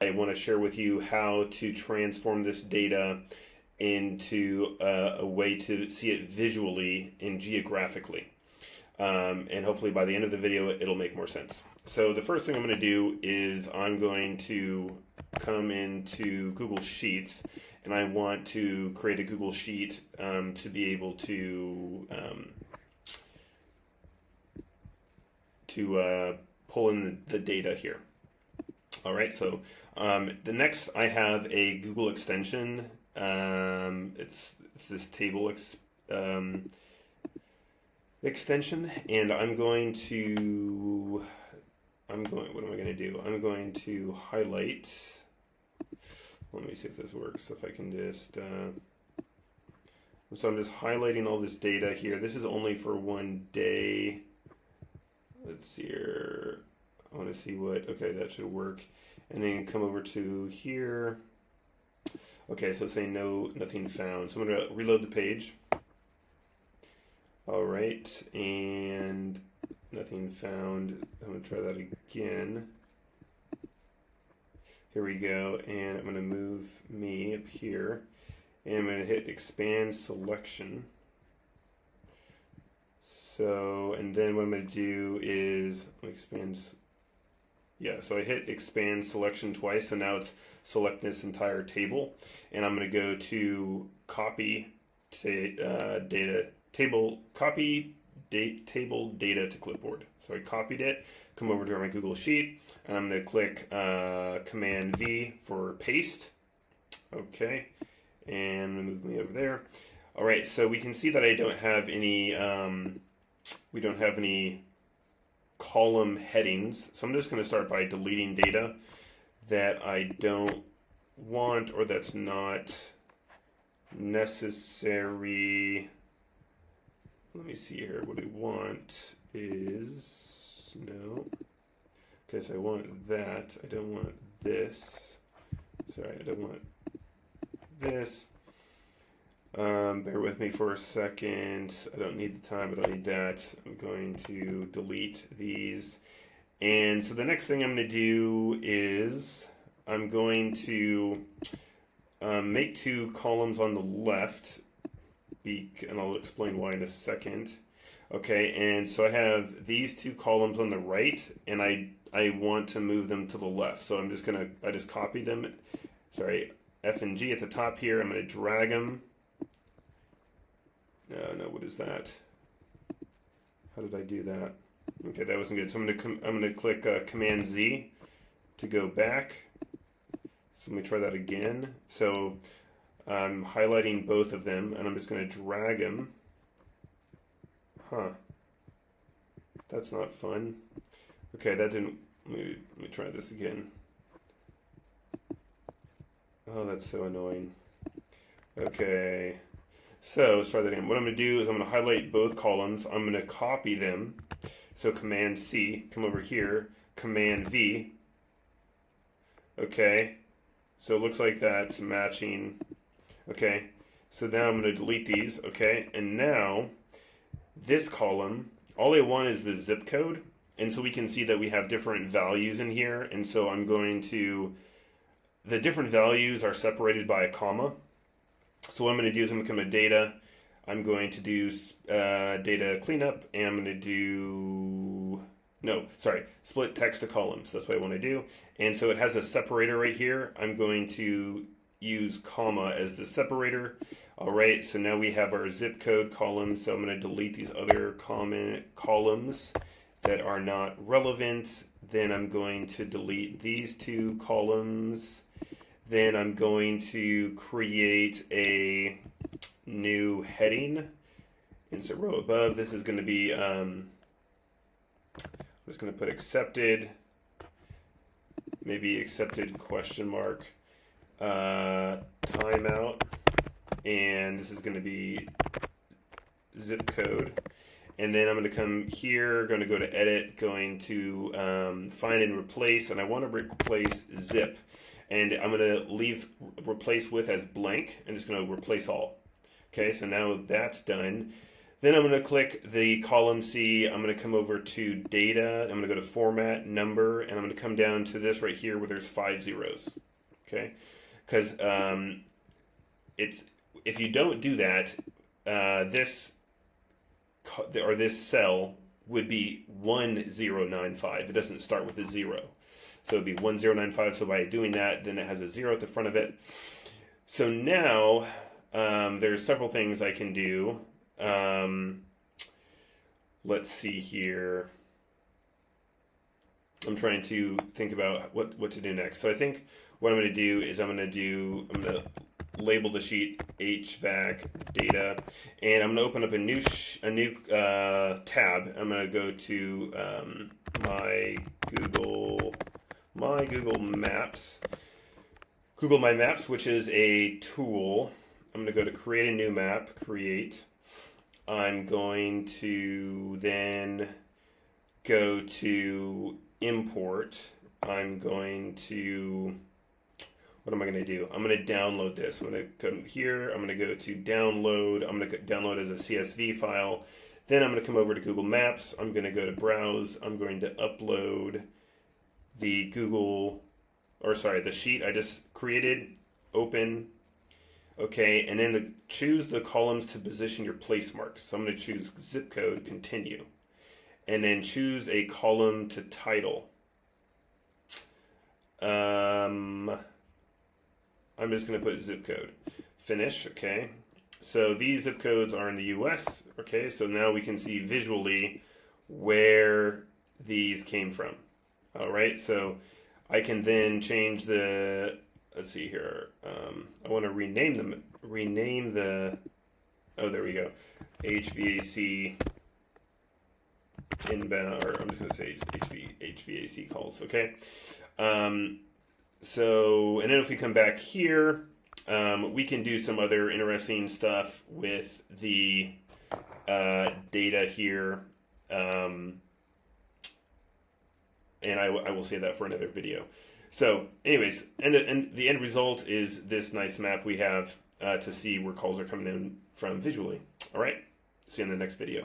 I want to share with you how to transform this data into a way to see it visually and geographically. And hopefully by the end of the video, it'll make more sense. So the first thing I'm going to do is I'm going to come into Google Sheets, and I want to create a Google Sheet to be able to pull in the data here. All right, so the next I have a Google extension. It's this table extension, and what am I going to do? I'm going to highlight. Let me see if this works. If I can just. So I'm just highlighting all this data here. This is only for one day. Let's see here. I want to see what, okay, that should work. And then come over to here. Okay, so it's saying nothing found. So I'm going to reload the page. All right, and nothing found. I'm going to try that again. Here we go, and I'm going to move me up here. And I'm going to hit expand selection. So, and then what I'm going to do is expand. Yeah, so I hit expand selection twice, so now it's select this entire table, and I'm going to go to copy table data to clipboard. So I copied it, come over to my Google Sheet, and I'm going to click Command V for paste. Okay, and I'm going to move me over there. All right, so we can see that I don't have any. We don't have any column headings, so I'm just going to start by deleting data that I don't want or that's not necessary. Let me see here. What I want is no. Okay, so I want that. I don't want this. Sorry, I don't want this. Bear with me for a second. I don't need the time, but I need that. I'm going to delete these. And so the next thing I'm going to do is I'm going to make two columns on the left, and I'll explain why in a second. Okay, and so I have these two columns on the right, and I want to move them to the left. So I just copy them. Sorry, F and G at the top here. I'm going to drag them. No, what is that? How did I do that? Okay, that wasn't good. So I'm gonna click Command Z to go back. So let me try that again. So I'm highlighting both of them, and I'm just gonna drag them. Huh? That's not fun. Okay, that didn't. Let me try this again. Oh, that's so annoying. Okay. So let's try that again. What I'm going to do is I'm going to highlight both columns. I'm going to copy them. So Command C, come over here, Command V. Okay, so it looks like that's matching. Okay, so now I'm going to delete these. Okay, and now this column, all I want is the zip code. And so we can see that we have different values in here. And so I'm going to, the different values are separated by a comma. So what I'm going to do is I'm going to come to data. I'm going to do data cleanup, and I'm going to do, split text to columns. That's what I want to do. And so it has a separator right here. I'm going to use comma as the separator. All right, so now we have our zip code columns. So I'm going to delete these other columns that are not relevant. Then I'm going to delete these two columns. Then I'm going to create a new heading. Insert row above. This is going to be, I'm just going to put accepted, maybe accepted question mark, timeout, and this is going to be zip code. And then I'm going to come here, going to go to edit, going to find and replace, and I want to replace zip. And I'm going to leave replace with as blank. I'm just going to replace all. Okay, so now that's done. Then I'm going to click the column C. I'm going to come over to data. I'm going to go to format, number, and I'm going to come down to this right here where there's 5 zeros. Okay, because it's if you don't do that, this cell would be 1095. It doesn't start with a 0. So it'd be 1095. So by doing that, then it has a 0 at the front of it. So now there's several things I can do. Let's see here. I'm trying to think about what to do next. So I think what I'm going to do is I'm going to label the sheet HVAC data, and I'm going to open up a new tab. I'm going to go to my Google Maps, Google My Maps, which is a tool. I'm going to go to create a new map, create. I'm going to then go to import. I'm going to, what am I going to do? I'm going to download this. I'm going to come here. I'm going to go to download. I'm going to download as a CSV file. Then I'm going to come over to Google Maps. I'm going to go to browse. I'm going to upload the the sheet I just created, open. Okay, and then choose the columns to position your place marks. So I'm going to choose zip code, continue. And then choose a column to title. I'm just going to put zip code. Finish, okay. So these zip codes are in the US, okay. So now we can see visually where these came from. All right, so I can then change the, let's see here. I want to rename the, oh, there we go. HVAC inbound, or I'm just going to say HVAC calls, okay? So, and then if we come back here, we can do some other interesting stuff with the data here. And I will save that for another video. So anyways, and the end result is this nice map we have to see where calls are coming in from visually. All right, see you in the next video.